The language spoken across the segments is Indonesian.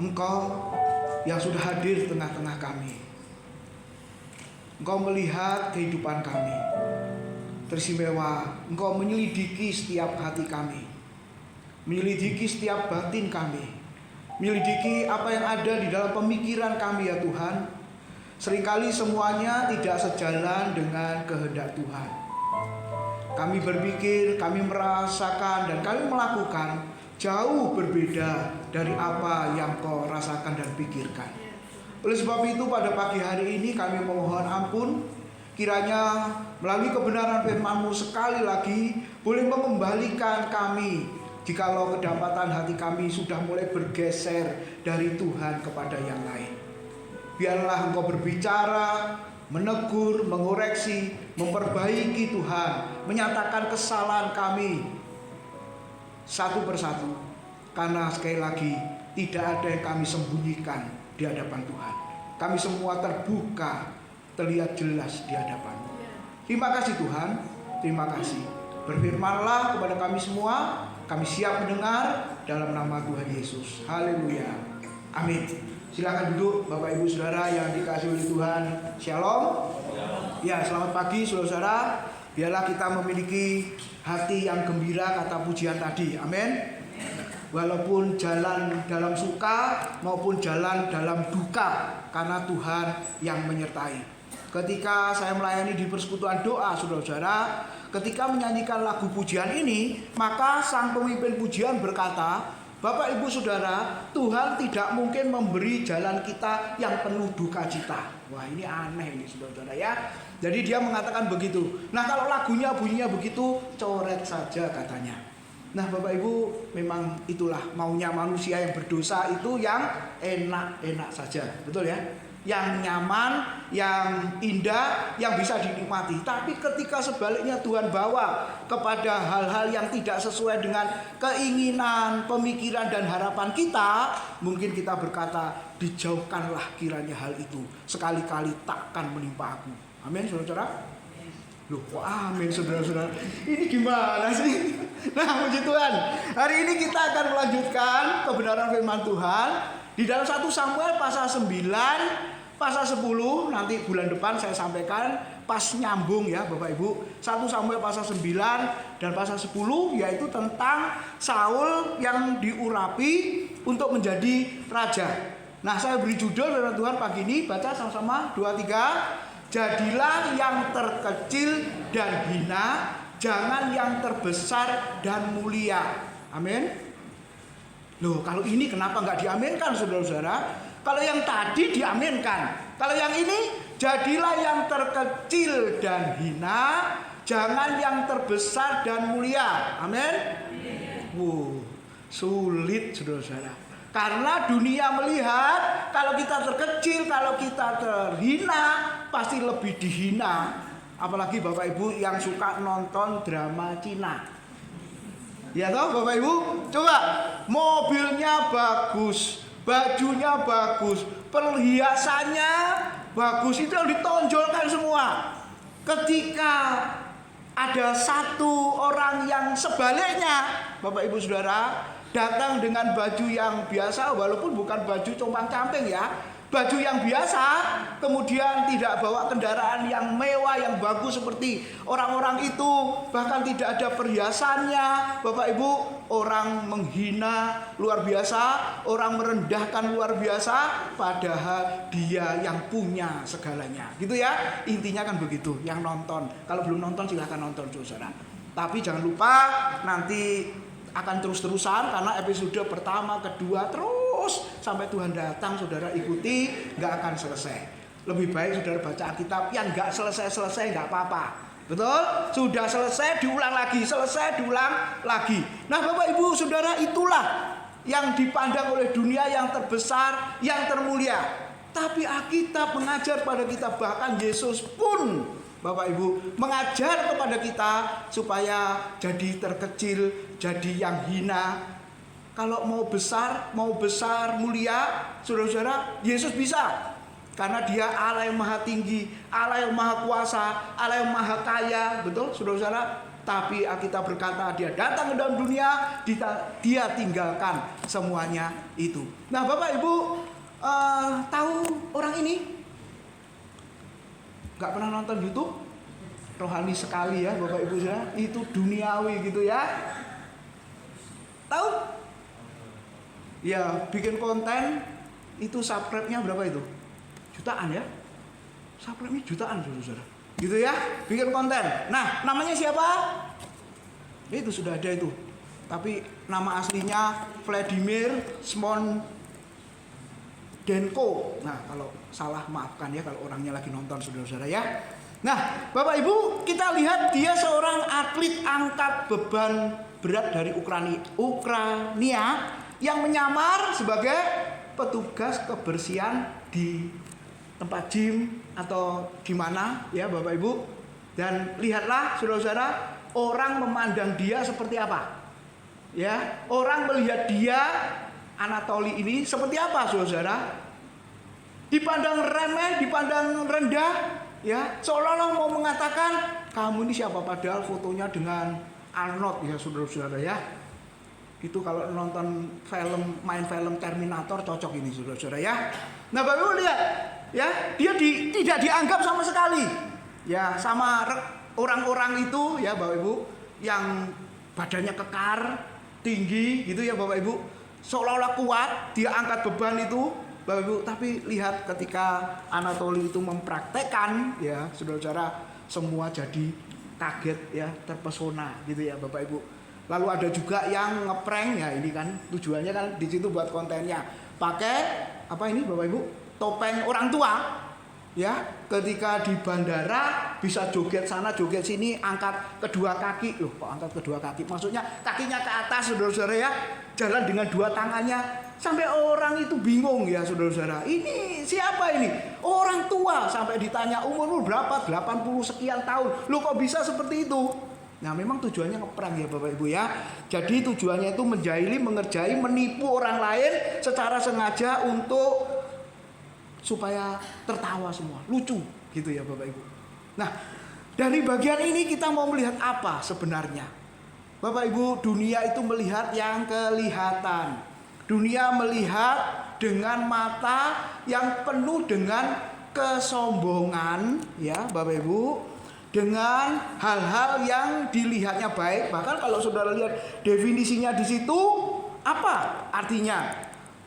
Engkau yang sudah hadir tengah-tengah kami. Engkau melihat kehidupan kami. Teristimewa, Engkau menyelidiki setiap hati kami, menyelidiki setiap batin kami, menyelidiki apa yang ada di dalam pemikiran kami ya Tuhan. Seringkali semuanya tidak sejalan dengan kehendak Tuhan. Kami berpikir, kami merasakan, dan kami melakukan jauh berbeda dari apa yang Kau rasakan dan pikirkan. Oleh sebab itu pada pagi hari ini kami memohon ampun, kiranya melalui kebenaran firman-Mu sekali lagi boleh mengembalikan kami jikalau kedapatan hati kami sudah mulai bergeser dari Tuhan kepada yang lain. Biarlah Engkau berbicara, menegur, mengoreksi, memperbaiki Tuhan, menyatakan kesalahan kami satu persatu. Karena sekali lagi tidak ada yang kami sembunyikan di hadapan Tuhan. Kami semua terbuka, terlihat jelas di hadapan-Mu. Terima kasih Tuhan, terima kasih. Berfirmanlah kepada kami semua, kami siap mendengar dalam nama Tuhan Yesus. Haleluya. Amin. Silakan duduk Bapak Ibu Saudara yang dikasihi oleh Tuhan. Shalom. Ya, selamat pagi saudara-saudara. Biarlah kita memiliki hati yang gembira kata pujian tadi. Amin. Walaupun jalan dalam suka maupun jalan dalam duka, karena Tuhan yang menyertai. Ketika saya melayani di persekutuan doa saudara-saudara, ketika menyanyikan lagu pujian ini, maka sang pemimpin pujian berkata, Bapak Ibu Saudara, Tuhan tidak mungkin memberi jalan kita yang penuh duka cita. Wah, ini aneh ini saudara-saudara ya. Jadi dia mengatakan begitu. Nah, kalau lagunya bunyinya begitu, coret saja katanya. Nah, Bapak Ibu, memang itulah maunya manusia yang berdosa itu yang enak-enak saja. Betul ya? Yang nyaman, yang indah, yang bisa dinikmati. Tapi ketika sebaliknya Tuhan bawa kepada hal-hal yang tidak sesuai dengan keinginan, pemikiran dan harapan kita, mungkin kita berkata, dijauhkanlah kiranya hal itu, sekali-kali takkan menimpa aku. Amin, saudara-saudara. Loh, kok amin saudara-saudara? Ini gimana sih? Nah, puji Tuhan, hari ini kita akan melanjutkan kebenaran firman Tuhan di dalam 1 Samuel pasal 9, pasal 10. Nanti bulan depan saya sampaikan pas nyambung ya Bapak Ibu. 1 Samuel pasal 9 dan pasal 10, yaitu tentang Saul yang diurapi untuk menjadi raja. Nah, saya beri judul firman Tuhan pagi ini, baca sama-sama 2, 3. Jadilah yang terkecil dan hina, jangan yang terbesar dan mulia. Amin. Loh, kalau ini kenapa nggak diaminkan saudara-saudara? Kalau yang tadi diaminkan. Kalau yang ini, jadilah yang terkecil dan hina, jangan yang terbesar dan mulia. Amin. Sulit saudara-saudara. Karena dunia melihat kalau kita terkecil, kalau kita terhina, pasti lebih dihina. Apalagi Bapak Ibu yang suka nonton drama Cina. Ya toh Bapak Ibu? Coba, mobilnya bagus, bajunya bagus, perhiasannya bagus, itu yang ditonjolkan semua. Ketika ada satu orang yang sebaliknya, Bapak Ibu Saudara, datang dengan baju yang biasa, walaupun bukan baju compang-camping ya, baju yang biasa, kemudian tidak bawa kendaraan yang mewah, yang bagus seperti orang-orang itu, bahkan tidak ada perhiasannya. Bapak Ibu, orang menghina luar biasa, orang merendahkan luar biasa, padahal dia yang punya segalanya. Gitu ya, intinya kan begitu. Yang nonton, kalau belum nonton silahkan nonton saudara. Tapi jangan lupa nanti akan terus-terusan, karena episode pertama, kedua, terus sampai Tuhan datang. Saudara ikuti, nggak akan selesai. Lebih baik saudara baca Alkitab yang nggak selesai-selesai, nggak apa-apa. Betul? Sudah selesai diulang lagi, selesai diulang lagi. Nah Bapak Ibu Saudara, itulah yang dipandang oleh dunia yang terbesar, yang termulia. Tapi Alkitab mengajar pada kita, bahkan Yesus pun Bapak Ibu mengajar kepada kita supaya jadi terkecil, jadi yang hina. Kalau mau besar mulia, saudara-saudara, Yesus bisa. Karena dia Allah yang maha tinggi, Allah yang maha kuasa, Allah yang maha kaya. Betul saudara-saudara? Tapi kita berkata dia datang ke dalam dunia, dia tinggalkan semuanya itu. Nah Bapak Ibu tahu orang ini? Gak pernah nonton YouTube? Rohani sekali ya Bapak Ibu saudara. Itu duniawi gitu ya. Tahu? Ya bikin konten itu subscribe-nya berapa itu? Jutaan ya. Subscribe-nya jutaan saudara. Gitu ya, bikin konten. Nah namanya siapa? Itu sudah ada itu. Tapi nama aslinya Vladimir Smolenko. Nah kalau salah maafkan ya kalau orangnya lagi nonton saudara-saudara ya. Nah Bapak Ibu, kita lihat dia seorang atlet angkat beban berat dari Ukraina yang menyamar sebagai petugas kebersihan di tempat gym atau di mana ya Bapak Ibu. Dan lihatlah saudara-saudara, orang memandang dia seperti apa? Ya, orang melihat dia Anatoli ini seperti apa saudara? Dipandang remeh, dipandang rendah, ya, seolah-olah mau mengatakan kamu ini siapa, padahal fotonya dengan Arnold ya saudara-saudara ya. Itu kalau nonton film, main film Terminator cocok ini saudara-saudara ya. Nah Bapak Ibu lihat ya, dia tidak dianggap sama sekali ya sama orang-orang itu ya Bapak Ibu yang badannya kekar, tinggi gitu ya Bapak Ibu. Seolah-olah kuat, dia angkat beban itu Bapak Ibu, tapi lihat ketika Anatoli itu mempraktekkan ya saudara-saudara, semua jadi kaget ya, terpesona gitu ya Bapak Ibu. Lalu ada juga yang ngeprank ya, ini kan tujuannya kan di situ buat kontennya. Pakai apa ini Bapak Ibu? Topeng orang tua. Ya, ketika di bandara bisa joget sana joget sini, angkat kedua kaki. Loh, kok angkat kedua kaki? Maksudnya kakinya ke atas, saudara-saudara ya. Jalan dengan dua tangannya. Sampai orang itu bingung ya, saudara-saudara. Ini siapa ini? Orang tua. Sampai ditanya umurmu berapa? 80 sekian tahun. Loh, kok bisa seperti itu? Nah, memang tujuannya ngeperang ya Bapak Ibu ya. Jadi tujuannya itu menjahili, mengerjai, menipu orang lain secara sengaja untuk supaya tertawa semua, lucu gitu ya Bapak Ibu. Nah, dari bagian ini kita mau melihat apa sebenarnya? Bapak Ibu, dunia itu melihat yang kelihatan. Dunia melihat dengan mata yang penuh dengan kesombongan ya Bapak Ibu, dengan hal-hal yang dilihatnya baik. Bahkan kalau saudara lihat definisinya di situ, apa artinya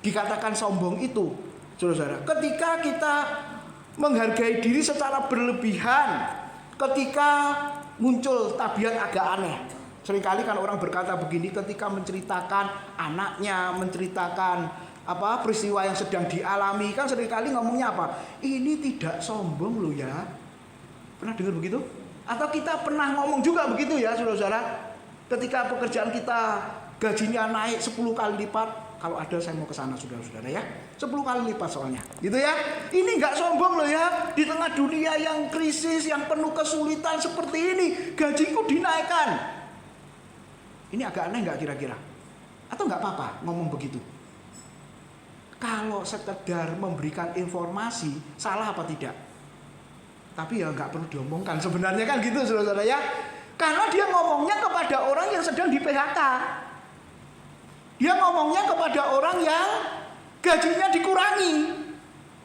dikatakan sombong itu? Saudara, ketika kita menghargai diri secara berlebihan, ketika muncul tabiat agak aneh. Seringkali kan orang berkata begini ketika menceritakan anaknya, menceritakan apa peristiwa yang sedang dialami, kan seringkali ngomongnya apa? Ini tidak sombong loh ya. Pernah dengar begitu? Atau kita pernah ngomong juga begitu ya, saudara-saudara? Ketika pekerjaan kita gajinya naik 10 kali lipat. Kalau ada saya mau ke sana saudara-saudara ya. 10 kali lipat soalnya. Gitu ya. Ini enggak sombong loh ya. Di tengah dunia yang krisis, yang penuh kesulitan seperti ini, gajiku dinaikkan. Ini agak aneh enggak kira-kira? Atau enggak apa-apa ngomong begitu? Kalau sekedar memberikan informasi, salah apa tidak? Tapi ya enggak perlu diomongkan sebenarnya kan gitu saudara-saudara ya. Karena dia ngomongnya kepada orang yang sedang di PHK. Dia ngomongnya kepada orang yang gajinya dikurangi.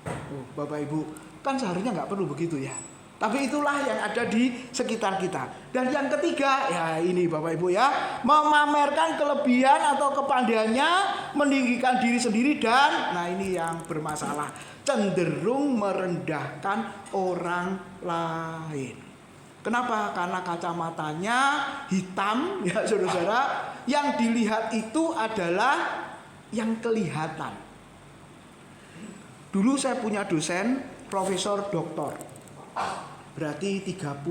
Oh, Bapak Ibu, kan seharusnya nggak perlu begitu ya. Tapi itulah yang ada di sekitar kita. Dan yang ketiga, ya ini Bapak Ibu ya, memamerkan kelebihan atau kepandaiannya, meninggikan diri sendiri dan, nah ini yang bermasalah, cenderung merendahkan orang lain. Kenapa? Karena kacamatanya hitam ya saudara-saudara. Yang dilihat itu adalah yang kelihatan. Dulu saya punya dosen profesor doktor. Berarti 35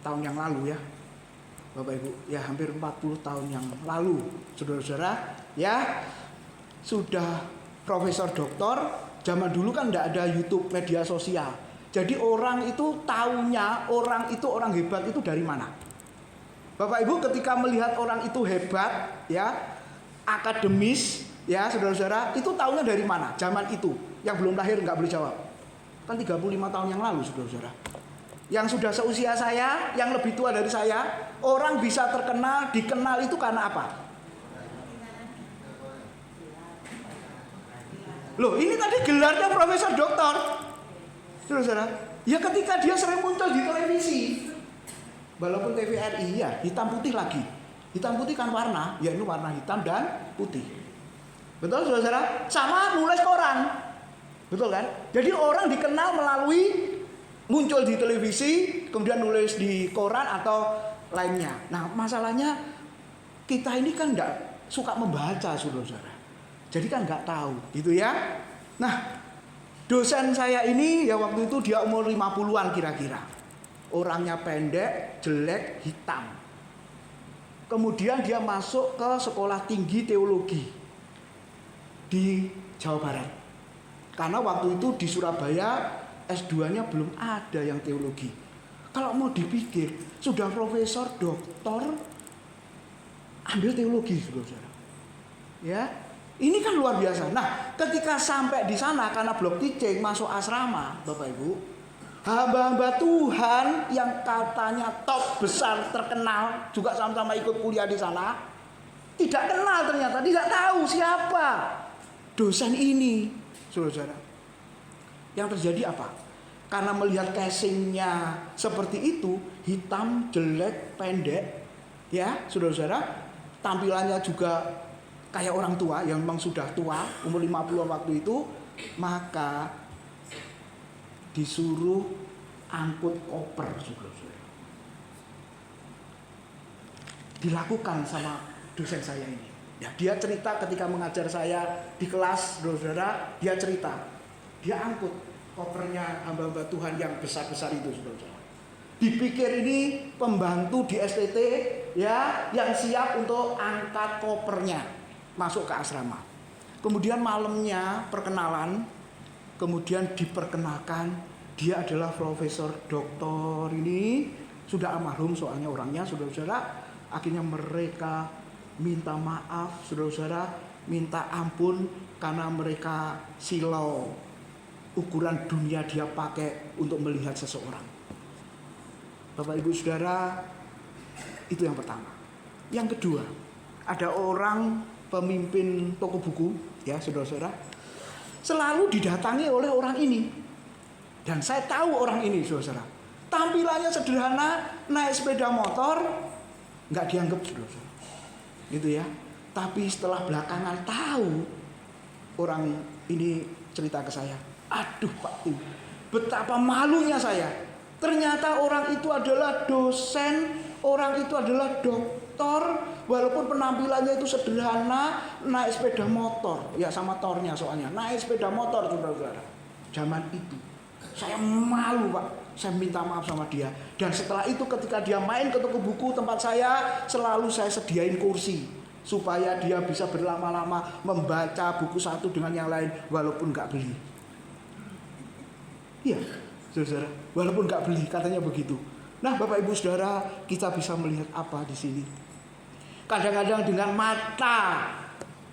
tahun yang lalu ya Bapak Ibu. Ya hampir 40 tahun yang lalu saudara-saudara ya. Sudah profesor doktor. Zaman dulu kan tidak ada YouTube, media sosial. Jadi orang itu taunya orang itu orang hebat itu dari mana? Bapak Ibu ketika melihat orang itu hebat ya, akademis ya saudara-saudara, itu taunya dari mana? Zaman itu yang belum lahir nggak boleh jawab. Kan 35 tahun yang lalu saudara-saudara. Yang sudah seusia saya, yang lebih tua dari saya, orang bisa terkenal, dikenal itu karena apa? Loh, ini tadi gelarnya profesor doktor. Saudara, ya ketika dia sering muncul di televisi, walaupun TVRI ya hitam putih lagi, hitam putih kan warna, ya ini warna hitam dan putih, betul saudara? Sama nulis koran, betul kan? Jadi orang dikenal melalui muncul di televisi, kemudian nulis di koran atau lainnya. Nah masalahnya kita ini kan nggak suka membaca saudara, jadi kan nggak tahu, gitu ya. Nah dosen saya ini ya waktu itu dia umur 50-an kira-kira. Orangnya pendek, jelek, hitam. Kemudian dia masuk ke sekolah tinggi teologi di Jawa Barat. Karena waktu itu di Surabaya S2-nya belum ada yang teologi. Kalau mau dipikir, sudah profesor, doktor, ambil teologi saudara. Ya. Ini kan luar biasa. Nah, ketika sampai di sana karena blok teaching masuk asrama, Bapak Ibu, hamba-hamba Tuhan yang katanya top besar terkenal juga sama-sama ikut kuliah di sana, tidak kenal ternyata, tidak tahu siapa dosen ini, saudara. Yang terjadi apa? Karena melihat casingnya seperti itu, hitam, jelek, pendek, ya, saudara-saudara, tampilannya juga kayak orang tua yang memang sudah tua, umur 50 waktu itu, maka disuruh angkut koper saudara-saudara. dilakukan sama dosen saya ini. Ya, dia cerita ketika mengajar saya di kelas, saudara, dia cerita. Dia angkut kopernya hamba-hamba Tuhan yang besar-besar itu, saudara. Dipikir ini pembantu di STT ya, yang siap untuk angkat kopernya masuk ke asrama. Kemudian malamnya perkenalan, kemudian diperkenalkan dia adalah profesor doktor ini, sudah almarhum soalnya orangnya, saudara-saudara. Akhirnya mereka minta maaf, saudara-saudara, minta ampun karena mereka silau ukuran dunia dia pakai untuk melihat seseorang. Bapak Ibu Saudara, itu yang pertama. Yang kedua, ada orang pemimpin toko buku, ya saudara-saudara, selalu didatangi oleh orang ini. Dan saya tahu orang ini, saudara-saudara. Tampilannya sederhana, naik sepeda motor, nggak dianggap, saudara-saudara. Gitu ya. Tapi setelah belakangan tahu, orang ini cerita ke saya, aduh Pak Tim, betapa malunya saya. Ternyata orang itu adalah dosen, orang itu adalah doktor, walaupun penampilannya itu sederhana, naik sepeda motor, ya sama tornya soalnya, naik sepeda motor, saudara-saudara. Zaman itu, saya malu Pak, saya minta maaf sama dia. Dan setelah itu ketika dia main ke toko buku tempat saya, selalu saya sediain kursi supaya dia bisa berlama-lama membaca buku satu dengan yang lain, walaupun nggak beli. Iya. Saudara, walaupun nggak beli, katanya begitu. Nah, Bapak Ibu Saudara, kita bisa melihat apa di sini? Kadang-kadang dengan mata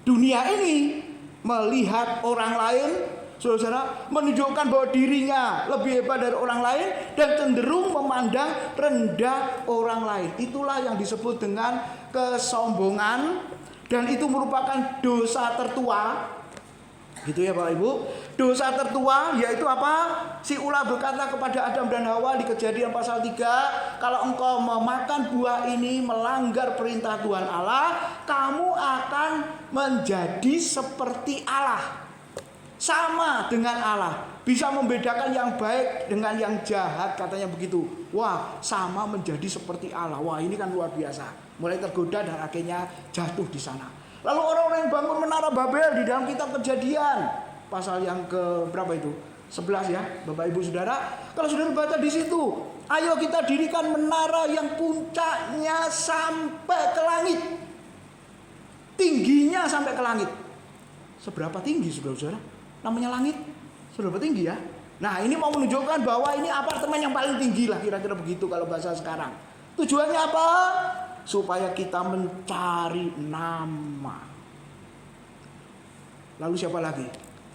dunia ini melihat orang lain, saudara, menunjukkan bahwa dirinya lebih hebat dari orang lain dan cenderung memandang rendah orang lain. Itulah yang disebut dengan kesombongan, dan itu merupakan dosa tertua. Gitu ya Bapak Ibu. Dosa tertua yaitu apa? Si ulah berkata kepada Adam dan Hawa di Kejadian pasal 3, kalau engkau memakan buah ini, melanggar perintah Tuhan Allah, kamu akan menjadi seperti Allah. Sama dengan Allah, bisa membedakan yang baik dengan yang jahat, katanya begitu. Wah, sama menjadi seperti Allah. Wah, ini kan luar biasa. Mulai tergoda dan akhirnya jatuh di sana. Lalu orang-orang yang bangun menara Babel di dalam kitab Kejadian pasal yang ke berapa itu? 11 ya, Bapak Ibu Saudara. Kalau saudara baca di situ, ayo kita dirikan menara yang puncaknya sampai ke langit. Tingginya sampai ke langit. Seberapa tinggi saudara-saudara? Namanya langit. Seberapa tinggi ya? Nah, ini mau menunjukkan bahwa ini apartemen yang paling tinggi lah, kira-kira begitu kalau bahasa sekarang. Tujuannya apa? Supaya kita mencari nama. Lalu siapa lagi?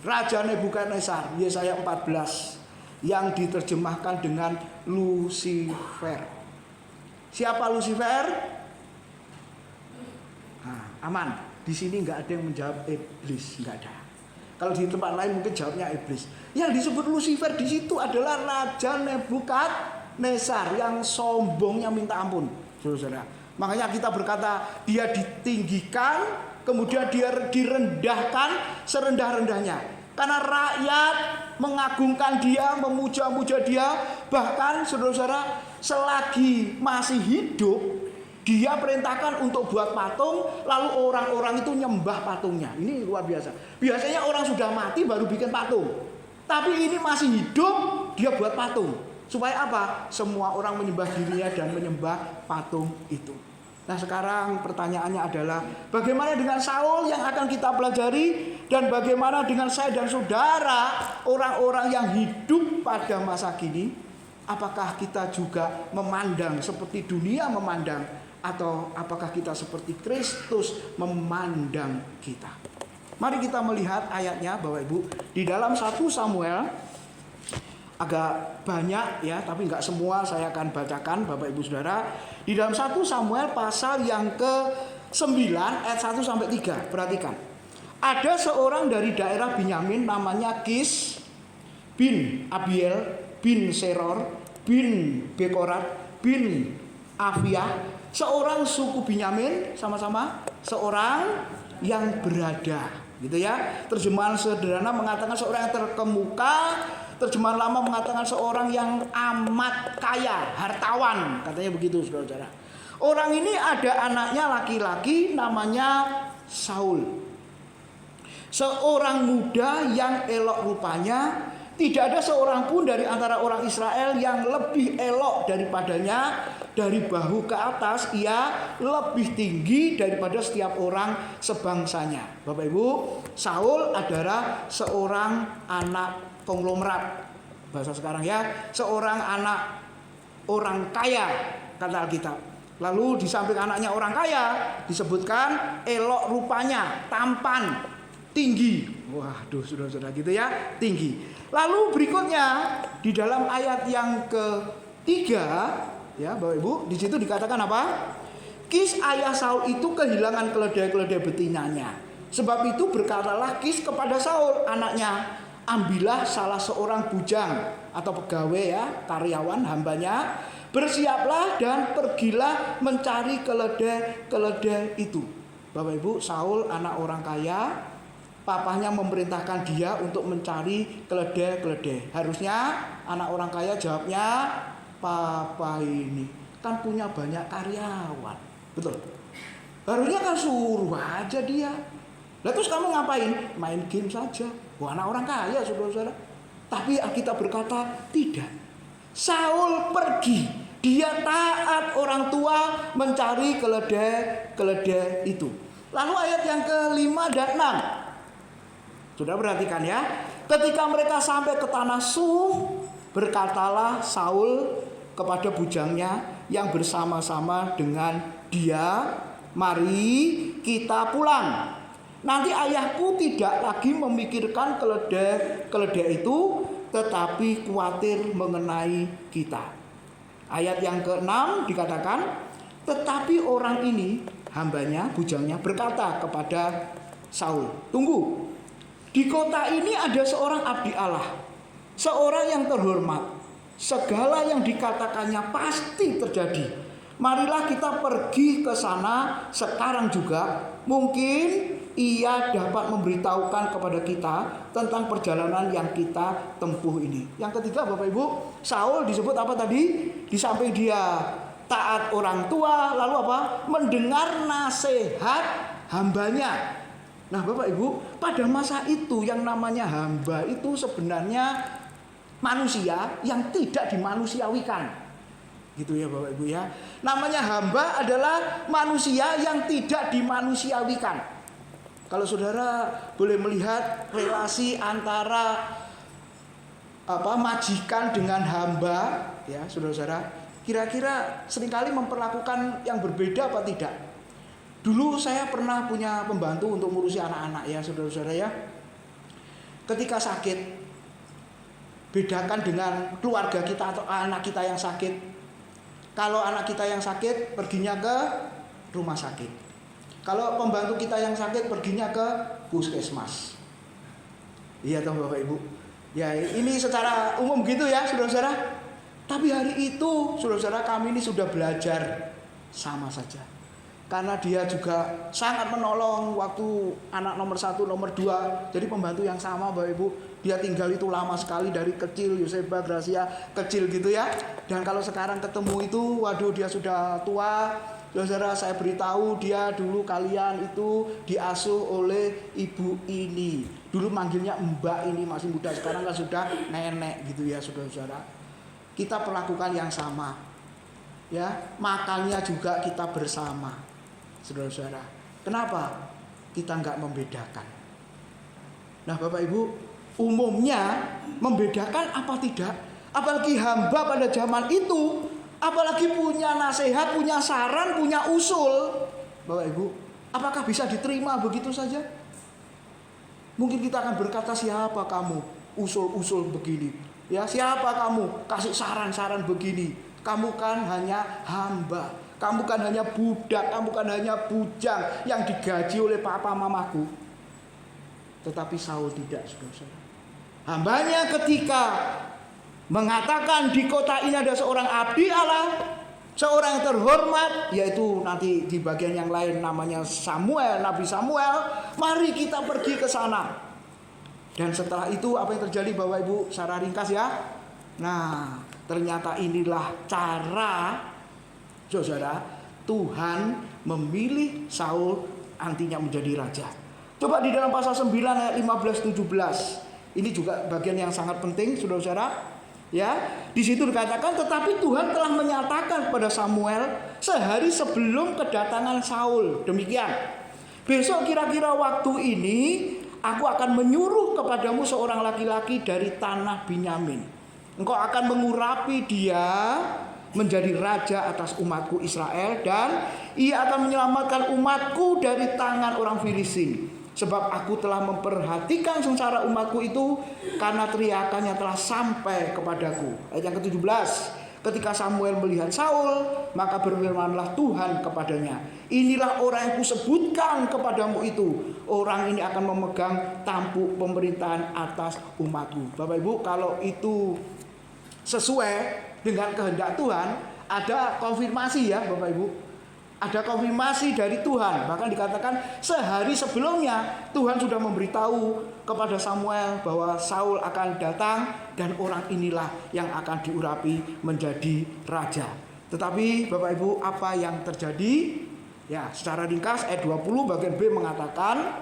Raja Nebukadnezar, Yesaya 14, yang diterjemahkan dengan Lucifer. Siapa Lucifer? Nah, aman. Di sini nggak ada yang menjawab iblis, nggak ada. Kalau di tempat lain mungkin jawabnya iblis. Yang disebut Lucifer di situ adalah Raja Nebukadnezar yang sombongnya minta ampun, saudara. Makanya kita berkata dia ditinggikan, kemudian dia direndahkan serendah-rendahnya. Karena rakyat mengagungkan dia, memuja-muja dia. Bahkan saudara-saudara, selagi masih hidup, dia perintahkan untuk buat patung, lalu orang-orang itu nyembah patungnya. Ini luar biasa. Biasanya orang sudah mati baru bikin patung. Tapi ini masih hidup, dia buat patung. Supaya apa? Semua orang menyembah dirinya dan menyembah patung itu. Nah, sekarang pertanyaannya adalah bagaimana dengan Saul yang akan kita pelajari, dan bagaimana dengan saya dan saudara, orang-orang yang hidup pada masa kini? Apakah kita juga memandang seperti dunia memandang, atau apakah kita seperti Kristus memandang kita? Mari kita melihat ayatnya Bapak Ibu. Di dalam 1 Samuel, agak banyak ya, tapi nggak semua saya akan bacakan Bapak Ibu Saudara. Di dalam 1 Samuel pasal yang ke-9 ayat 1 sampai 3. Perhatikan. Ada seorang dari daerah Binyamin namanya Kis bin Abiel bin Seror bin Bekorat bin Afiah, seorang suku Binyamin, sama-sama seorang yang berada, gitu ya. Terjemahan sederhana mengatakan seorang yang terkemuka, terjemahan lama mengatakan seorang yang amat kaya, hartawan, katanya begitu saudara-saudara. Orang ini ada anaknya laki-laki namanya Saul. Seorang muda yang elok rupanya. Tidak ada seorang pun dari antara orang Israel yang lebih elok daripadanya. Dari bahu ke atas ia lebih tinggi daripada setiap orang sebangsanya. Bapak Ibu, Saul adalah seorang anak konglomerat. Bahasa sekarang ya, seorang anak orang kaya kata Alkitab. Lalu di samping anaknya orang kaya disebutkan elok rupanya, tampan, tinggi. Waduh, saudara-saudara gitu ya, tinggi. Lalu berikutnya di dalam ayat yang ketiga, ya Bapak Ibu, di situ dikatakan apa? Kis ayah Saul itu kehilangan keledai-keledai betinanya. Sebab itu berkatalah Kis kepada Saul anaknya, ambillah salah seorang bujang atau pegawai ya, karyawan hambanya, bersiaplah dan pergilah mencari keledai-keledai itu. Bapak Ibu, Saul anak orang kaya. Papahnya memerintahkan dia untuk mencari keledai-keledai. Harusnya anak orang kaya jawabnya, papa ini kan punya banyak karyawan. Betul. Harusnya kan suruh aja dia. Lah terus kamu ngapain? Main game saja. Wah, anak orang kaya saudara-saudara. Tapi Alkitab berkata tidak. Saul pergi. Dia taat orang tua mencari keledai itu. Lalu ayat yang ke-5 dan 6. Sudah perhatikan ya. Ketika mereka sampai ke tanah Suf, berkatalah Saul kepada bujangnya yang bersama-sama dengan dia, mari kita pulang. Nanti ayahku tidak lagi memikirkan keledai itu, tetapi khawatir mengenai kita. Ayat yang ke-6 dikatakan, tetapi orang ini, hambanya, bujangnya berkata kepada Saul, tunggu. Di kota ini ada seorang abdi Allah, seorang yang terhormat. Segala yang dikatakannya pasti terjadi. Marilah kita pergi ke sana sekarang juga. Mungkin ia dapat memberitahukan kepada kita tentang perjalanan yang kita tempuh ini. Yang ketiga Bapak Ibu, Saul disebut apa tadi? Di samping dia taat orang tua, lalu apa? Mendengar nasihat hambanya. Nah Bapak Ibu, pada masa itu yang namanya hamba itu sebenarnya manusia yang tidak dimanusiawikan. Gitu ya Bapak Ibu ya. Namanya hamba adalah manusia yang tidak dimanusiawikan. Kalau saudara boleh melihat relasi antara majikan dengan hamba, ya saudara-saudara, kira-kira seringkali memperlakukan yang berbeda apa tidak? Dulu saya pernah punya pembantu untuk ngurusi anak-anak ya saudara-saudara ya. Ketika sakit, bedakan dengan keluarga kita atau anak kita yang sakit. Kalau anak kita yang sakit, perginya ke rumah sakit. Kalau pembantu kita yang sakit, perginya ke puskesmas. Iya toh Bapak Ibu. Ya ini secara umum gitu ya saudara-saudara. Tapi hari itu saudara-saudara kami ini sudah belajar sama saja. Karena dia juga sangat menolong waktu anak nomor 1, nomor 2. Jadi pembantu yang sama Bapak Ibu. Dia tinggal itu lama sekali dari kecil, Yoseba, Gracia, kecil gitu ya. Dan kalau sekarang ketemu itu, waduh dia sudah tua. Saudara saya beritahu dia dulu kalian itu diasuh oleh ibu ini. Dulu manggilnya mbak ini masih muda, sekarang kan sudah nenek gitu ya saudara-saudara. Kita perlakukan yang sama. Ya, makannya juga kita bersama. Saudara-saudara, kenapa kita nggak membedakan? Nah Bapak Ibu, umumnya membedakan apa tidak? Apalagi hamba pada zaman itu, apalagi punya nasihat, punya saran, punya usul. Bapak Ibu, apakah bisa diterima begitu saja? Mungkin kita akan berkata, siapa kamu usul-usul begini? Ya, siapa kamu kasih saran-saran begini? Kamu kan hanya hamba. Kamu kan hanya budak, kamu kan hanya bujang yang digaji oleh papa mamaku. Tetapi Saul tidak, saudara-saudara. Hambanya ketika mengatakan di kota ini ada seorang abdi Allah, seorang yang terhormat, yaitu nanti di bagian yang lain namanya Samuel, Nabi Samuel. Mari kita pergi ke sana. Dan setelah itu apa yang terjadi Bapak Ibu? Secara ringkas ya. Nah, ternyata inilah cara saudara Tuhan memilih Saul nantinya menjadi raja. Coba di dalam pasal 9 ayat 15-17. Ini juga bagian yang sangat penting, saudara-saudara. Ya, di situ dikatakan, tetapi Tuhan telah menyatakan kepada Samuel sehari sebelum kedatangan Saul. Demikian. Besok kira-kira waktu ini aku akan menyuruh kepadamu seorang laki-laki dari tanah Binyamin. Engkau akan mengurapi dia menjadi raja atas umatku Israel, dan ia akan menyelamatkan umatku dari tangan orang Filistin. Sebab aku telah memperhatikan sengsara umatku itu, karena teriakannya telah sampai kepadaku. Ayat yang ke-17. Ketika Samuel melihat Saul, maka berfirmanlah Tuhan kepadanya, inilah orang yang kusebutkan kepadamu itu. Orang ini akan memegang tampuk pemerintahan atas umatku. Bapak Ibu, kalau itu sesuai dengan kehendak Tuhan, ada konfirmasi ya Bapak Ibu. Ada konfirmasi dari Tuhan. Bahkan dikatakan sehari sebelumnya Tuhan sudah memberitahu kepada Samuel bahwa Saul akan datang dan orang inilah yang akan diurapi menjadi raja. Tetapi Bapak Ibu, apa yang terjadi? Ya, secara ringkas ayat 20 bagian B mengatakan,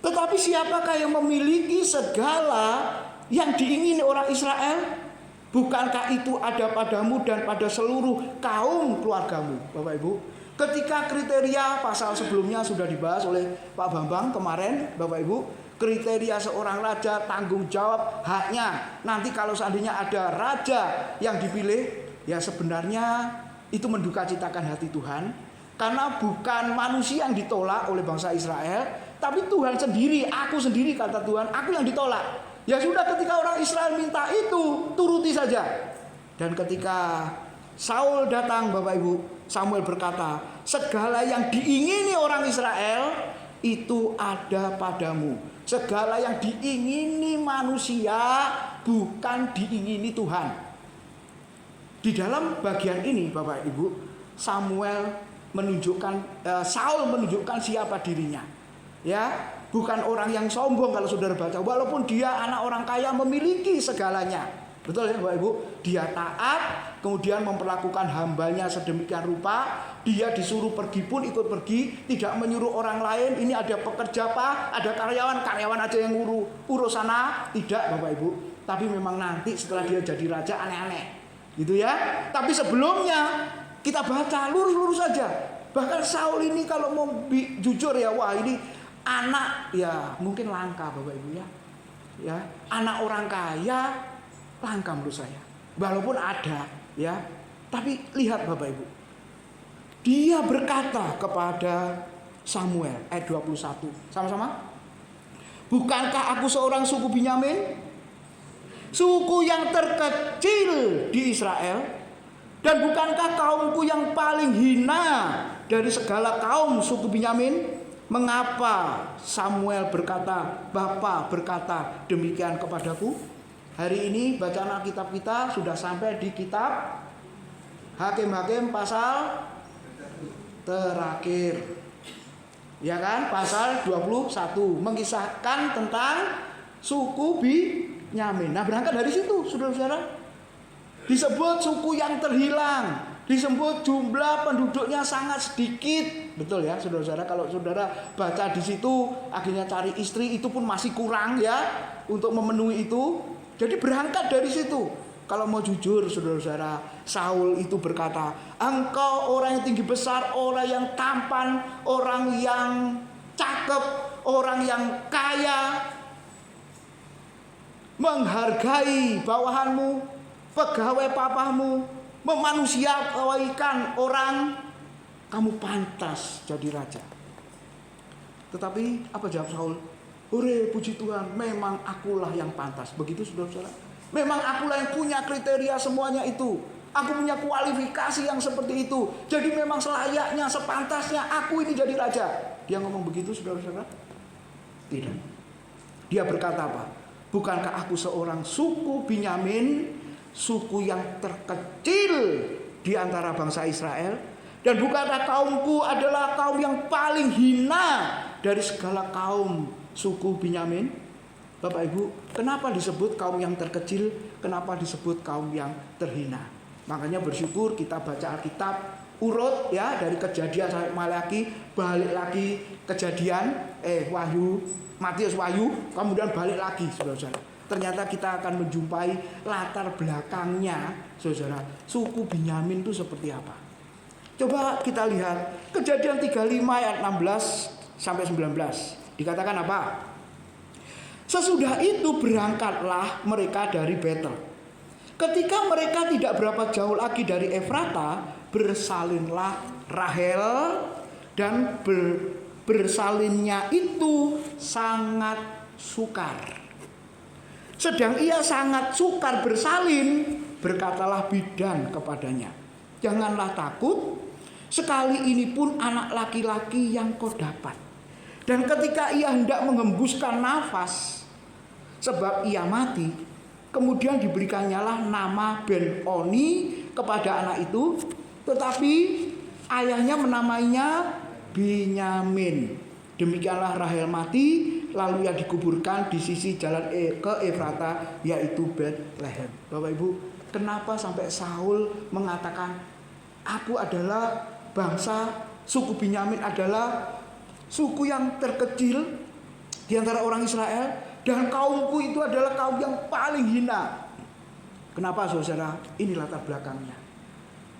tetapi siapakah yang memiliki segala yang diingini orang Israel? Bukankah itu ada padamu dan pada seluruh kaum keluargamu? Bapak Ibu, ketika kriteria pasal sebelumnya sudah dibahas oleh Pak Bambang kemarin, Bapak Ibu, kriteria seorang raja, tanggung jawab, haknya. Nanti kalau seandainya ada raja yang dipilih, ya sebenarnya itu mendukacitakan hati Tuhan, karena bukan manusia yang ditolak oleh bangsa Israel, tapi Tuhan sendiri, aku sendiri kata Tuhan, aku yang ditolak. Ya sudah, ketika orang Israel minta itu, turuti saja. Dan ketika Saul datang, Bapak Ibu, Samuel berkata, segala yang diingini orang Israel itu ada padamu. Segala yang diingini manusia bukan diingini Tuhan. Di dalam bagian ini Bapak Ibu, Saul menunjukkan siapa dirinya. Ya, bukan orang yang sombong kalau saudara baca. Walaupun dia anak orang kaya, memiliki segalanya. Betul ya Bapak Ibu? Dia taat, kemudian memperlakukan hambanya sedemikian rupa. Dia disuruh pergi pun ikut pergi, tidak menyuruh orang lain. Ini ada pekerja Pak, ada karyawan aja yang urus sana. Tidak Bapak Ibu. Tapi memang nanti setelah dia jadi raja aneh-aneh, gitu ya. Tapi sebelumnya kita baca lurus-lurus saja. Bahkan Saul ini kalau mau jujur ya, wah ini anak ya mungkin langka Bapak Ibu ya. Ya, anak orang kaya langka menurut saya. Walaupun ada ya, tapi lihat Bapak Ibu. Dia berkata kepada Samuel ayat 21. Sama-sama. Bukankah aku seorang suku Binyamin? Suku yang terkecil di Israel, dan bukankah kaumku yang paling hina dari segala kaum suku Binyamin? Mengapa Samuel berkata, Bapa berkata demikian kepadaku? Hari ini bacaan Alkitab kita sudah sampai di kitab Hakim-Hakim pasal terakhir. Ya kan? Pasal 21 mengisahkan tentang suku Binyamin. Nah, berangkat dari situ, saudara-saudara. Disebut suku yang terhilang, disebut jumlah penduduknya sangat sedikit. Betul ya saudara-saudara, kalau saudara baca di situ akhirnya cari istri itu pun masih kurang ya untuk memenuhi itu. Jadi berangkat dari situ. Kalau mau jujur saudara-saudara, Saul itu berkata, engkau orang yang tinggi besar, orang yang tampan, orang yang cakep, orang yang kaya, menghargai bawahanmu, pegawai papamu, memanusiakan orang, kamu pantas jadi raja. Tetapi apa jawab Saul? Hore, puji Tuhan, memang akulah yang pantas. Begitu saudara-saudara. Memang akulah yang punya kriteria semuanya itu. Aku punya kualifikasi yang seperti itu. Jadi memang selayaknya, sepantasnya aku ini jadi raja. Dia ngomong begitu saudara-saudara? Tidak. Dia berkata apa? Bukankah aku seorang suku Binyamin, suku yang terkecil di antara bangsa Israel? Dan bukankah kaumku adalah kaum yang paling hina dari segala kaum suku Binyamin? Bapak Ibu, kenapa disebut kaum yang terkecil? Kenapa disebut kaum yang terhina? Makanya bersyukur kita baca Alkitab, urut ya, dari Kejadian sampai Maleaki, balik lagi Kejadian, Wahyu, Matius, Wahyu, kemudian balik lagi, saudara-saudara. Ternyata kita akan menjumpai latar belakangnya, saudara, suku Binyamin itu seperti apa. Coba kita lihat Kejadian 35 ayat 16 sampai 19. Dikatakan apa? Sesudah itu berangkatlah mereka dari Betel. Ketika mereka tidak berapa jauh lagi dari Efrata, bersalinlah Rahel, dan bersalinnya itu sangat sukar. Sedang ia sangat sukar bersalin, berkatalah bidan kepadanya, janganlah takut, sekali ini pun anak laki-laki yang kau dapat. Dan ketika ia hendak menghembuskan nafas, sebab ia mati, kemudian diberikannya nama Ben-Oni kepada anak itu, tetapi ayahnya menamainya Binyamin. Demikianlah Rahel mati, lalu ia dikuburkan di sisi jalan ke Efrata, yaitu Betlehem. Bapak Ibu, kenapa sampai Saul mengatakan aku adalah bangsa, suku Binyamin adalah suku yang terkecil di antara orang Israel, dan kaumku itu adalah kaum yang paling hina. Kenapa, saudara? Ini latar belakangnya.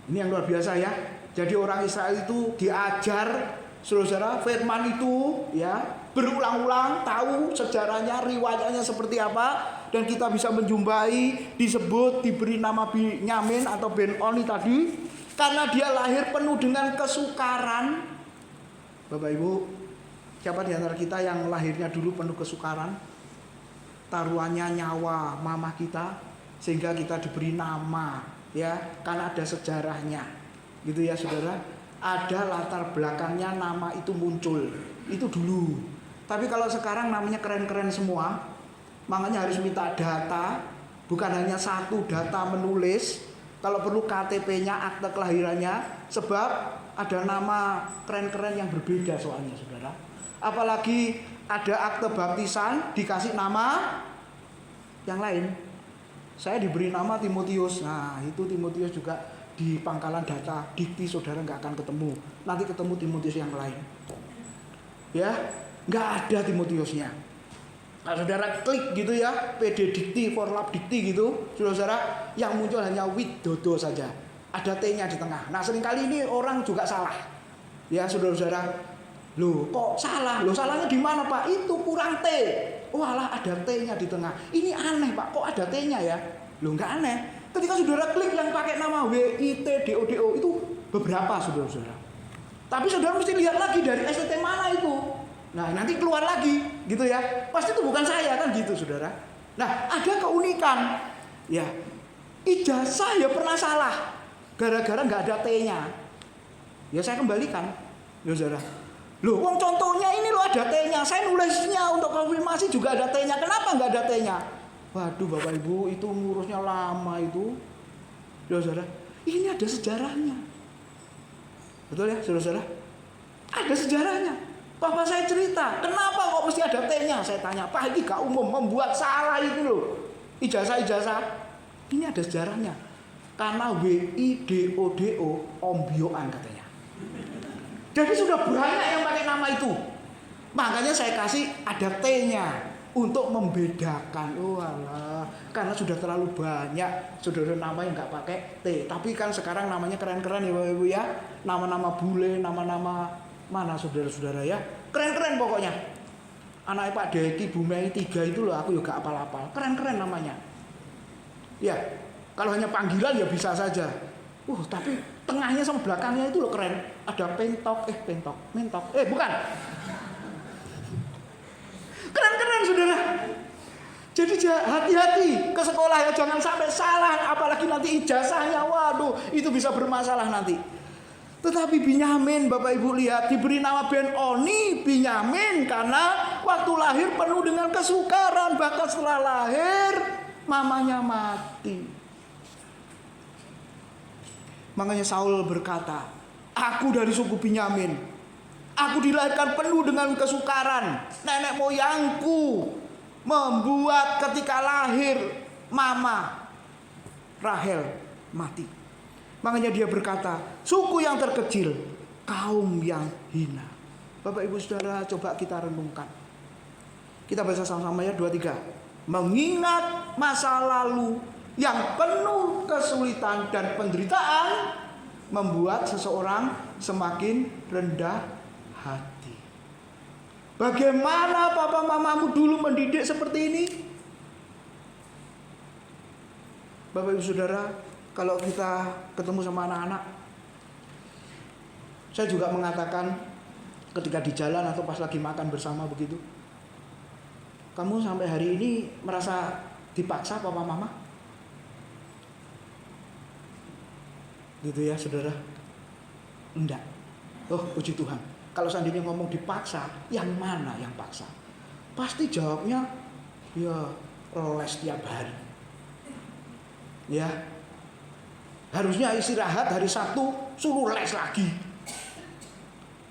Ini yang luar biasa ya. Jadi orang Israel itu diajar, saudara, firman itu ya, berulang-ulang, tahu sejarahnya, riwayatnya seperti apa, dan kita bisa menjumpai disebut diberi nama Binyamin atau Ben-Oni tadi karena dia lahir penuh dengan kesukaran. Bapak Ibu, siapa di antara kita yang lahirnya dulu penuh kesukaran? Taruhannya nyawa mama kita sehingga kita diberi nama ya, karena ada sejarahnya. Gitu ya, saudara. Ada latar belakangnya nama itu muncul. Itu dulu. Tapi kalau sekarang namanya keren-keren semua. Makanya harus minta data, bukan hanya satu data menulis. Kalau perlu KTP-nya, akte kelahirannya, sebab ada nama keren-keren yang berbeda soalnya, saudara. Apalagi ada akte baptisan dikasih nama yang lain. Saya diberi nama Timotius. Nah, itu Timotius juga di pangkalan data dikti, saudara nggak akan ketemu. Nanti ketemu Timotius yang lain. Ya, nggak ada Timotiusnya. Nah, saudara klik gitu ya, PD Dikti, Forlap Dikti gitu, saudara, yang muncul hanya Widodo saja. Ada T-nya di tengah. Nah, seringkali ini orang juga salah. Ya, saudara-saudara, loh kok salah? Loh salahnya di mana, Pak? Itu kurang T. Walah, ada T-nya di tengah. Ini aneh, Pak, kok ada T-nya ya? Loh nggak aneh. Ketika saudara klik yang pakai nama WITDODO itu beberapa, saudara-saudara. Tapi saudara mesti lihat lagi dari STT mana itu. Nah, nanti keluar lagi gitu ya. Pasti itu bukan saya kan gitu, saudara. Nah, ada keunikan. Ya, ijazah ya pernah salah. Gara-gara nggak ada T-nya. Ya saya kembalikan. Ya, saudara. Loh, wong contohnya ini loh ada T-nya. Saya nulisnya untuk konfirmasi juga ada T-nya. Kenapa nggak ada T-nya? Waduh, Bapak Ibu, itu ngurusnya lama itu. Ya, saudara. Ini ada sejarahnya. Betul ya, saudara-saudara? Ada sejarahnya. Papa saya cerita, kenapa kok mesti ada T-nya? Saya tanya, Pak, ini gak umum, membuat salah itu loh. Ijazah-ijazah. Ini ada sejarahnya. Karena WIDODO ombyoan katanya. Jadi sudah banyak yang pakai nama itu. Makanya saya kasih ada T-nya untuk membedakan. Oh alah, karena sudah terlalu banyak saudara nama yang gak pakai T. Tapi kan sekarang namanya keren-keren ya Bapak Ibu ya. Nama-nama bule, nama-nama mana saudara-saudara ya, keren-keren pokoknya. Anaknya Pak Deki, Bu Mei 3 itu loh, aku juga apal-apal. Keren-keren namanya. Ya, kalau hanya panggilan ya bisa saja. Tapi tengahnya sama belakangnya itu loh keren. Ada mentok. Bukan. Keren-keren saudara. Jadi hati-hati ke sekolah ya, jangan sampai salah. Apalagi nanti ijazahnya, waduh, itu bisa bermasalah nanti. Tetapi Binyamin, Bapak Ibu lihat, diberi nama Ben-Oni, Binyamin, karena waktu lahir penuh dengan kesukaran. Bahkan setelah lahir, mamanya mati. Makanya Saul berkata, aku dari suku Binyamin. Aku dilahirkan penuh dengan kesukaran. Nenek moyangku membuat ketika lahir, mama Rahel mati. Makanya dia berkata, suku yang terkecil, kaum yang hina. Bapak Ibu Saudara, coba kita renungkan. Kita baca sama-sama ya 2-3. Mengingat masa lalu yang penuh kesulitan dan penderitaan membuat seseorang semakin rendah hati. Bagaimana papa mamamu dulu mendidik seperti ini? Bapak Ibu Saudara, kalau kita ketemu sama anak-anak, saya juga mengatakan ketika di jalan atau pas lagi makan bersama begitu, kamu sampai hari ini merasa dipaksa papa mama? Gitu ya saudara? Enggak. Oh puji Tuhan. Kalau seandainya ngomong dipaksa, yang mana yang paksa? Pasti jawabnya, ya les tiap hari. Ya, harusnya istirahat hari Sabtu suruh les lagi.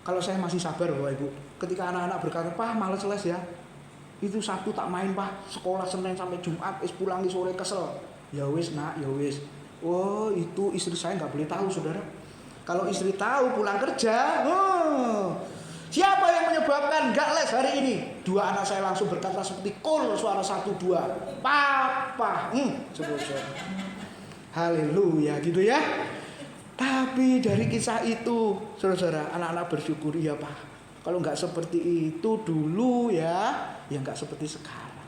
Kalau saya masih sabar Bapak Ibu, ketika anak-anak berkata, "Pak, males les ya. Itu Sabtu tak main, Pak. Sekolah Senin sampai Jumat, pulang di sore kesel." Ya wis, Nak, ya wis. Oh, itu istri saya nggak boleh tahu, Saudara. Kalau istri tahu pulang kerja, siapa yang menyebabkan nggak les hari ini? Dua anak saya langsung berkata seperti kol, suara 1-2. Papa. Saudara. Haleluya gitu ya. Tapi dari kisah itu, saudara-saudara, anak-anak bersyukur, ya Pak. Kalau nggak seperti itu dulu ya nggak seperti sekarang.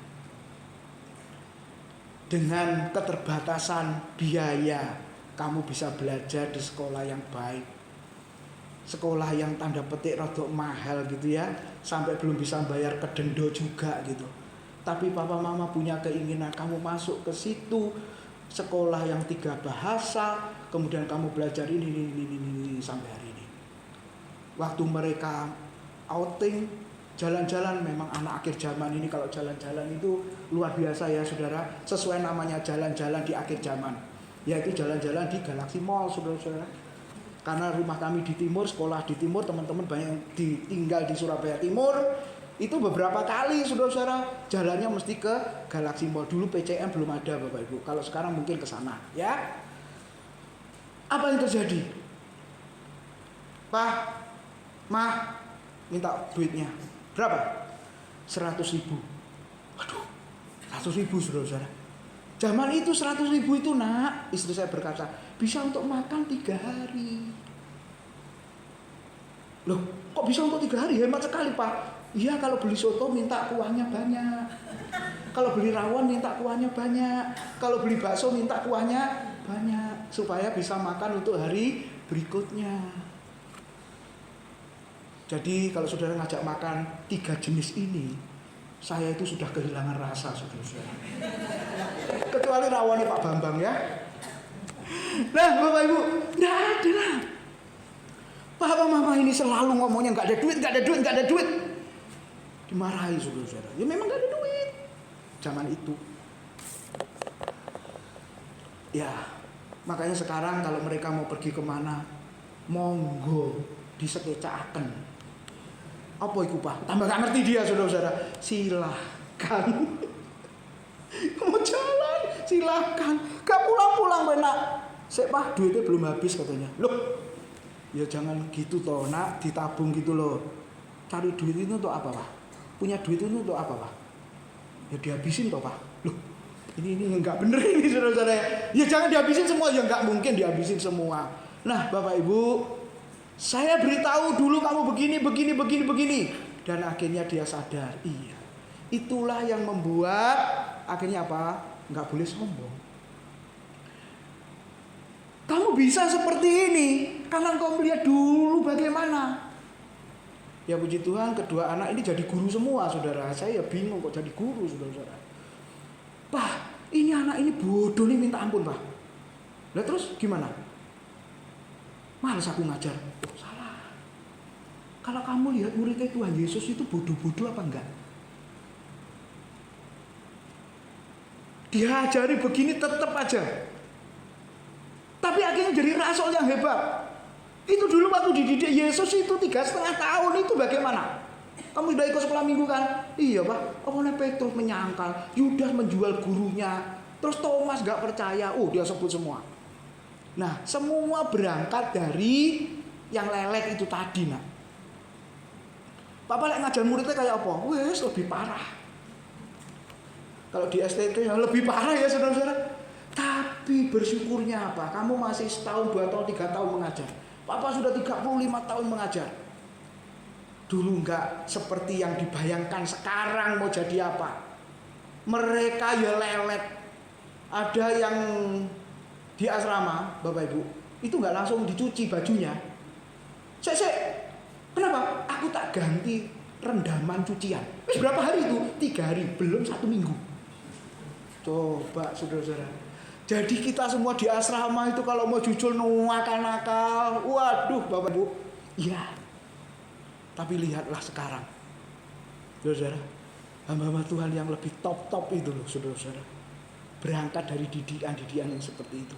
Dengan keterbatasan biaya, kamu bisa belajar di sekolah yang baik. Sekolah yang tanda petik rodok mahal gitu ya, sampai belum bisa bayar ke dendo juga gitu. Tapi papa mama punya keinginan kamu masuk ke situ. Sekolah yang 3 bahasa, kemudian kamu belajar ini sampai hari ini. Waktu mereka outing, jalan-jalan, memang anak akhir zaman ini kalau jalan-jalan itu luar biasa ya saudara. Sesuai namanya jalan-jalan di akhir zaman, yaitu jalan-jalan di Galaxy Mall saudara-saudara. Karena rumah kami di timur, sekolah di timur, teman-teman banyak yang tinggal di Surabaya Timur. Itu beberapa kali saudara-saudara jalannya mesti ke Galaxy Mall. Dulu PCM belum ada Bapak Ibu. Kalau sekarang mungkin ke sana ya. Apa yang terjadi? Pak, Ma, minta duitnya. Berapa? 100.000. Waduh, 100.000 saudara-saudara. Zaman itu 100.000 itu, Nak, istri saya berkata, bisa untuk makan 3 hari. Loh, kok bisa untuk 3 hari? Hemat sekali Pak. Iya, kalau beli soto minta kuahnya banyak. Kalau beli rawon minta kuahnya banyak. Kalau beli bakso minta kuahnya banyak. Supaya bisa makan untuk hari berikutnya. Jadi kalau saudara ngajak makan 3 jenis ini, saya itu sudah kehilangan rasa saudara-saudara. Kecuali rawonnya Pak Bambang ya. Nah Bapak Ibu, nggak ada lah. Papa mama ini selalu ngomongnya nggak ada duit. Dimarahi saudara-saudara. Ya memang gak ada duit zaman itu. Ya, makanya sekarang kalau mereka mau pergi kemana, monggo disekecaaken. Apa itu Pak? Tambah gak ngerti dia saudara-saudara. Silahkan. Mau jalan, silahkan. Gak pulang-pulang benak. Sek Pak, duitnya belum habis katanya. Loh, ya jangan gitu toh Nak, ditabung gitu loh. Cari duit itu untuk apa Pak? Punya duit itu untuk apa Pak? Ya dihabisin toh Pak. Loh, ini nggak bener ini saudara-saudara. Ya jangan dihabisin semua, ya nggak mungkin dihabisin semua. Nah Bapak Ibu, saya beritahu dulu kamu begini. Dan akhirnya dia sadar, iya. Itulah yang membuat akhirnya apa? Nggak boleh sombong. Kamu bisa seperti ini karena kau melihat dulu bagaimana. Ya puji Tuhan, kedua anak ini jadi guru semua saudara. Saya bingung kok jadi guru saudara. Pak, ini anak ini bodoh nih minta ampun Pak. Lah terus gimana? Males aku ngajar. Oh salah. Kalau kamu lihat muridnya Tuhan Yesus itu bodoh-bodoh apa enggak? Diajari begini tetap aja. Tapi akhirnya jadi rasul yang hebat. Itu dulu waktu dididik Yesus itu 3,5 tahun itu bagaimana? Kamu sudah ikut sekolah minggu kan? Iya Pak. Awalnya Petrus menyangkal, Yudas menjual gurunya, terus Thomas gak percaya. Oh dia sebut semua. Nah, semua berangkat dari yang lelet itu tadi, nak. Papa lek ngajar muridnya kayak apa? Wes lebih parah. Kalau di STT ya lebih parah ya saudara-saudara. Tapi bersyukurnya apa? Kamu masih setahun, 2 tahun, 3 tahun mengajar. Papa sudah 35 tahun mengajar. Dulu enggak seperti yang dibayangkan, sekarang mau jadi apa. Mereka ya lelet. Ada yang di asrama, Bapak Ibu, itu enggak langsung dicuci bajunya. Kenapa? Aku tak ganti rendaman cucian. Berapa hari itu? 3 hari, belum 1 minggu. Coba saudara-saudara. Jadi kita semua di asrama itu kalau mau jujur nakal-nakal, waduh Bapak Ibu, iya. Tapi lihatlah sekarang, saudara, hamba-hamba Tuhan yang lebih top itu loh, saudara-saudara. Berangkat dari didikan yang seperti itu.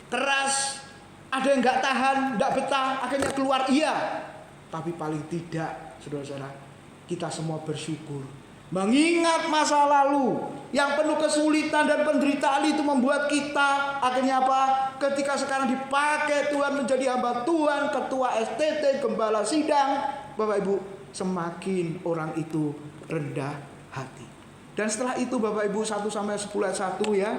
Keras, ada yang nggak tahan, nggak betah, akhirnya keluar, iya. Tapi paling tidak, saudara-saudara, kita semua bersyukur. Mengingat masa lalu yang penuh kesulitan dan penderitaan itu membuat kita akhirnya apa? Ketika sekarang dipakai Tuhan menjadi hamba Tuhan, ketua STT, gembala sidang, Bapak Ibu, semakin orang itu rendah hati. Dan setelah itu Bapak Ibu 1 Samuel 10 ayat 1 ya.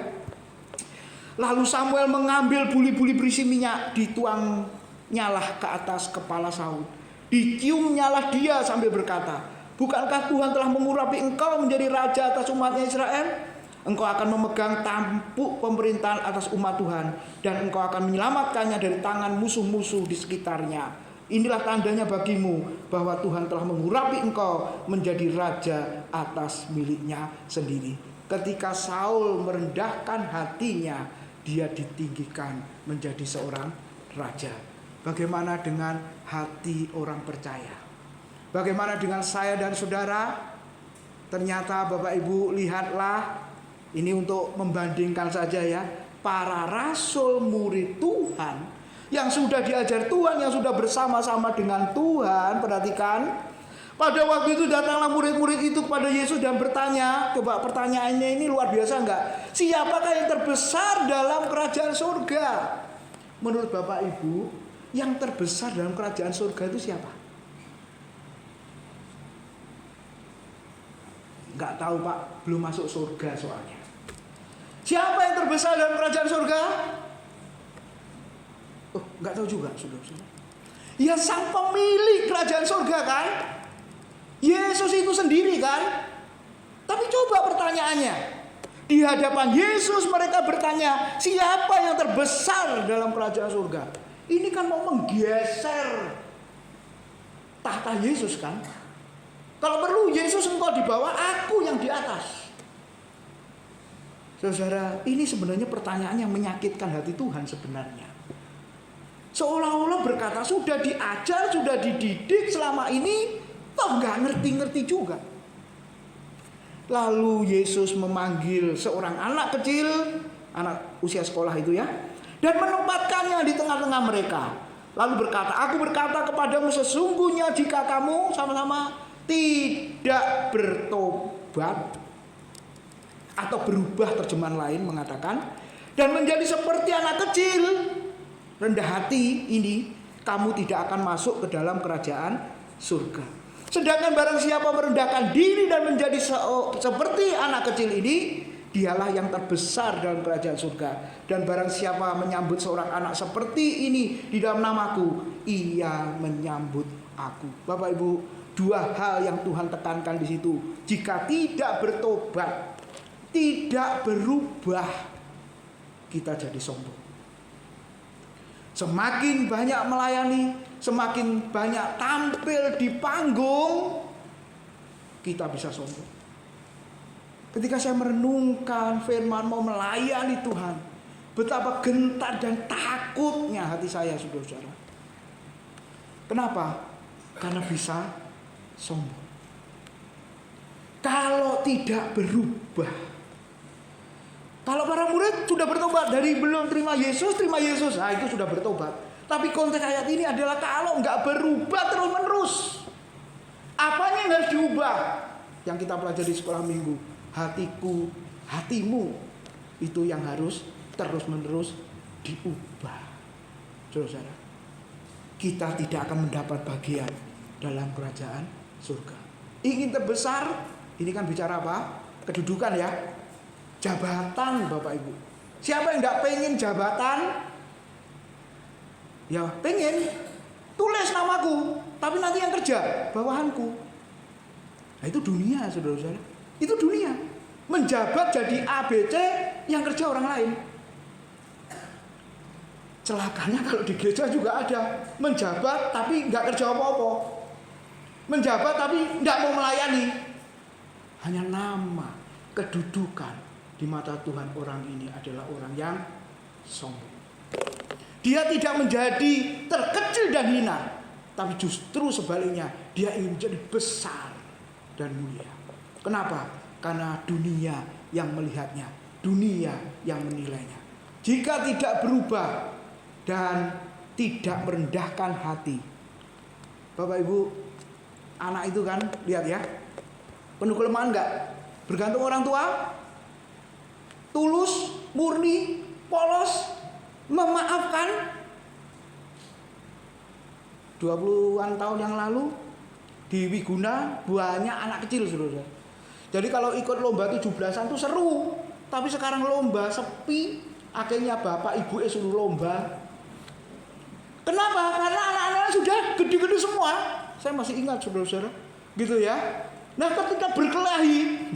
Lalu Samuel mengambil buli-buli berisi minyak, dituang nyalah ke atas kepala Saul. Dicium nyalah dia sambil berkata, bukankah Tuhan telah mengurapi engkau menjadi raja atas umatnya Israel? Engkau akan memegang tampuk pemerintahan atas umat Tuhan, dan engkau akan menyelamatkannya dari tangan musuh-musuh di sekitarnya. Inilah tandanya bagimu bahwa Tuhan telah mengurapi engkau menjadi raja atas miliknya sendiri. Ketika Saul merendahkan hatinya, dia ditinggikan menjadi seorang raja. Bagaimana dengan hati orang percaya? Bagaimana dengan saya dan saudara? Ternyata Bapak Ibu lihatlah, ini untuk membandingkan saja ya, para rasul murid Tuhan yang sudah diajar Tuhan, yang sudah bersama-sama dengan Tuhan. Perhatikan, pada waktu itu datanglah murid-murid itu kepada Yesus dan bertanya, coba pertanyaannya ini luar biasa enggak? Siapakah yang terbesar dalam kerajaan surga? Menurut Bapak Ibu, yang terbesar dalam kerajaan surga itu siapa? Enggak tahu Pak, belum masuk surga soalnya. Siapa yang terbesar dalam kerajaan surga? Oh, enggak tahu juga, saudara-saudara. Ya sang pemilik kerajaan surga kan? Yesus itu sendiri kan? Tapi coba pertanyaannya, di hadapan Yesus mereka bertanya, siapa yang terbesar dalam kerajaan surga? Ini kan mau menggeser tahta Yesus kan? Kalau perlu Yesus engkau di bawah, aku yang di atas. Saudara, ini sebenarnya pertanyaan yang menyakitkan hati Tuhan sebenarnya. Seolah-olah berkata sudah diajar, sudah dididik selama ini, toh nggak ngerti-ngerti juga. Lalu Yesus memanggil seorang anak kecil, anak usia sekolah itu ya, dan menempatkannya di tengah-tengah mereka. Lalu berkata, aku berkata kepadamu sesungguhnya jika kamu sama-sama tidak bertobat, atau berubah, terjemahan lain mengatakan, dan menjadi seperti anak kecil, rendah hati ini, kamu tidak akan masuk ke dalam kerajaan surga. Sedangkan barang siapa merendahkan diri dan menjadi seperti anak kecil ini, dialah yang terbesar dalam kerajaan surga. Dan barang siapa menyambut seorang anak seperti ini di dalam namaku, ia menyambut aku. Bapak Ibu, 2 hal yang Tuhan tekankan di situ. Jika tidak bertobat, tidak berubah, kita jadi sombong. Semakin banyak melayani, semakin banyak tampil di panggung, kita bisa sombong. Ketika saya merenungkan firman, mau melayani Tuhan, betapa gentar dan takutnya hati saya, saudara-saudara. Kenapa? Karena bisa sombong. Kalau tidak berubah, kalau para murid sudah bertobat, dari belum terima Yesus, nah itu sudah bertobat. Tapi konteks ayat ini adalah kalau nggak berubah terus menerus, apanya yang harus diubah? Yang kita pelajari di sekolah minggu, hatiku, hatimu, itu yang harus terus menerus diubah. saudara, kita tidak akan mendapat bagian dalam kerajaan surga. Ingin terbesar, ini kan bicara apa? Kedudukan ya, jabatan Bapak Ibu. Siapa yang tidak pengen jabatan? Ya pengen, tulis namaku, tapi nanti yang kerja bawahanku. Nah itu dunia saudara-saudara, itu dunia. Menjabat jadi ABC, yang kerja orang lain. Celakanya kalau di gereja juga ada menjabat tapi nggak kerja apa-apa, menjabat tapi nggak mau melayani, hanya nama, kedudukan. Di mata Tuhan orang ini adalah orang yang sombong. Dia tidak menjadi terkecil dan hina, tapi justru sebaliknya dia ingin menjadi besar dan mulia. Kenapa? Karena dunia yang melihatnya, dunia yang menilainya. Jika tidak berubah dan tidak merendahkan hati, Bapak Ibu, anak itu kan lihat ya, penuh kelemahan enggak? Bergantung orang tua, tulus, murni, polos, memaafkan. 20-an tahun yang lalu di Wiguna banyak anak kecil saudara. Jadi kalau ikut lomba 17-an tuh seru, tapi sekarang lomba sepi, akhirnya bapak ibu suruh lomba. Kenapa? Karena anak-anak sudah gede-gede semua. Saya masih ingat saudara-saudara, gitu ya. Nah ketika berkelahi,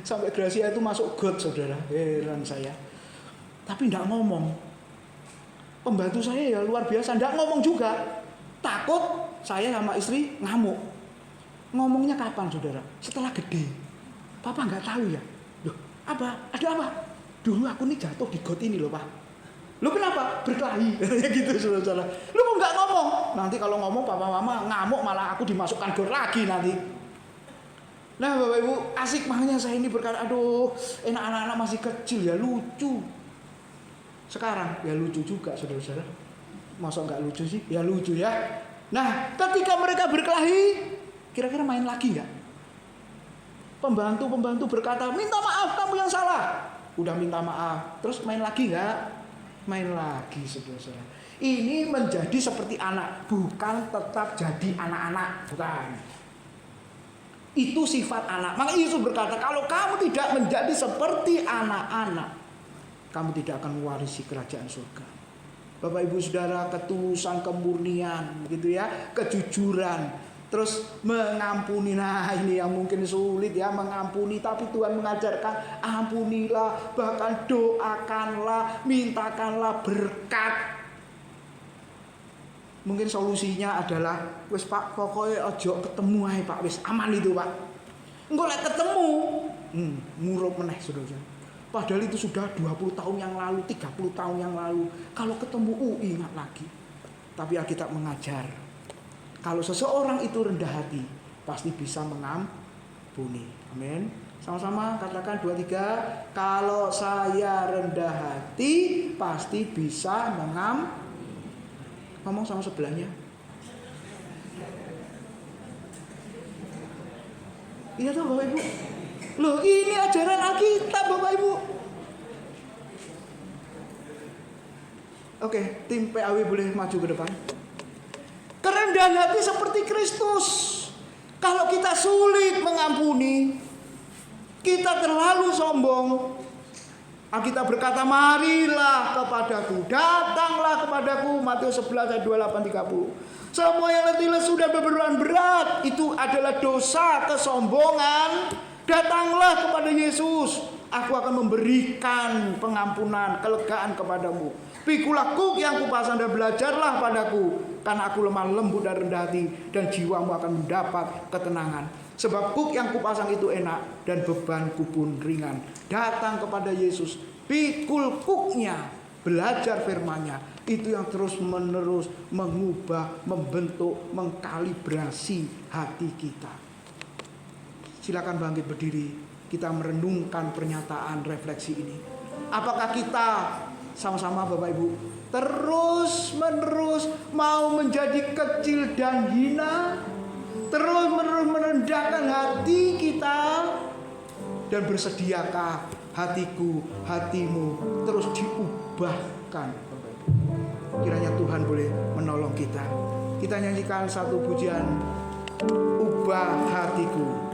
sampai Gracia itu masuk got saudara, heran saya. Tapi tidak ngomong. Pembantu saya ya luar biasa, tidak ngomong juga. Takut saya sama istri ngamuk. Ngomongnya kapan saudara? Setelah gede. Papa nggak tahu ya. Loh, apa? Ada apa? Dulu aku nih jatuh di got ini loh Pak. Lu kenapa? Berkelahi. Gitu saudara. Lu kok nggak ngomong? Nanti kalau ngomong papa mama ngamuk malah aku dimasukkan got lagi nanti. Nah Bapak Ibu, asik makanya saya ini berkata, aduh enak anak-anak masih kecil ya, lucu. Sekarang ya lucu juga saudara-saudara. Masa nggak lucu sih? Ya lucu ya. Nah ketika mereka berkelahi, kira-kira main lagi nggak? Pembantu berkata, minta maaf kamu yang salah. Udah minta maaf, terus main lagi nggak? Main lagi saudara-saudara. Ini menjadi seperti anak, bukan tetap jadi anak-anak, bukan. Itu sifat anak. Maka Yesus berkata, kalau kamu tidak menjadi seperti anak-anak, kamu tidak akan mewarisi kerajaan surga. Bapak Ibu Saudara, ketulusan, kemurnian, begitu ya, kejujuran, terus mengampuni. Nah ini yang mungkin sulit ya, mengampuni. Tapi Tuhan mengajarkan ampunilah, bahkan doakanlah, mintakanlah berkat. Mungkin solusinya adalah wis Pak, pokoknya ojo ketemu ae Pak, wis aman itu Pak. Engko lek ketemu, ngurup meneh saudara. Padahal itu sudah 20 tahun yang lalu, 30 tahun yang lalu. Kalau ketemu ingat lagi. Tapi Alkitab mengajar, kalau seseorang itu rendah hati, pasti bisa mengampuni. Amin. Sama-sama katakan 2, 3. Kalau saya rendah hati, pasti bisa mengampuni. Ngomong sama sebelahnya. Iya toh Bapak Ibu. Loh ini ajaran Alkitab Bapak Ibu. Oke, tim PAW boleh maju ke depan. Kerendahan hati seperti Kristus. Kalau kita sulit mengampuni, kita terlalu sombong. Alkitab berkata, marilah kepadaku, datanglah kepadaku. Matius 11 ayat 28-30. Semua yang letih lesu dan berbeban berat, itu adalah dosa, kesombongan. Datanglah kepada Yesus, aku akan memberikan pengampunan, kelegaan kepadamu. Pikulah kuk yang kupasang dan belajarlah padaku, karena aku lemah lembut dan rendah hati, dan jiwamu akan mendapat ketenangan. Sebab kuk yang kupasang itu enak dan bebanku pun ringan. Datang kepada Yesus, pikul kuknya, belajar firman-Nya. Itu yang terus menerus mengubah, membentuk, mengkalibrasi hati kita. Silakan bangkit berdiri, kita merenungkan pernyataan refleksi ini. Apakah kita sama-sama Bapak Ibu terus menerus mau menjadi kecil dan hina, terus menerus merendahkan hati kita, dan bersediakah hatiku, hatimu terus diubahkan Bapak Ibu? Kiranya Tuhan boleh menolong kita. Kita nyanyikan satu pujian, ubah hatiku.